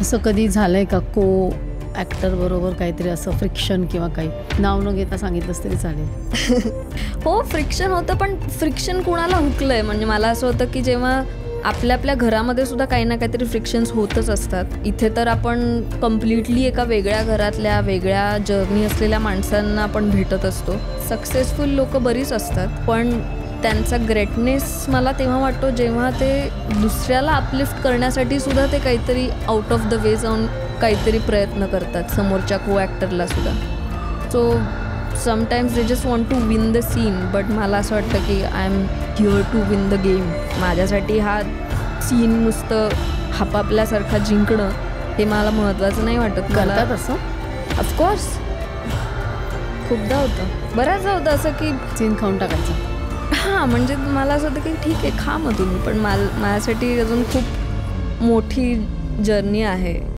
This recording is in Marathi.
असं कधी झालंय का ॲक्टर बरोबर काहीतरी असं फ्रिक्शन किंवा काही नाव न घेता सांगितलंस तरी चालेल? हो, फ्रिक्शन होतं, पण फ्रिक्शन कुणाला हुकलंय? म्हणजे मला असं होतं की जेव्हा आपल्या घरामध्ये सुद्धा काही ना काहीतरी फ्रिक्शन्स होतच असतात. इथे तर आपण कम्प्लिटली एका वेगळ्या घरातल्या वेगळ्या जर्नी असलेल्या माणसांना आपण भेटत असतो. सक्सेसफुल लोक बरीच असतात, पण त्यांचा ग्रेटनेस मला तेव्हा वाटतो जेव्हा ते दुसऱ्याला अपलिफ्ट करण्यासाठी सुद्धा ते काहीतरी आउट ऑफ द वे जाऊन काहीतरी प्रयत्न करतात समोरच्या ॲक्टरला सुद्धा. So sometimes they just want to win the scene, but मला असं वाटतं की I am here to win the game. माझ्यासाठी हा सीन नुसतं हापापल्यासारखा जिंकणं हे मला महत्त्वाचं नाही वाटत. करतात असं? ऑफकोर्स खूपदा होतं, बऱ्याचदा होतं असं की सीन खाऊन टाकायचं. हां, म्हणजे मला असं होतं की ठीक आहे, खा मग तुम्ही, पण माझ्यासाठी अजून खूप मोठी जर्नी आहे.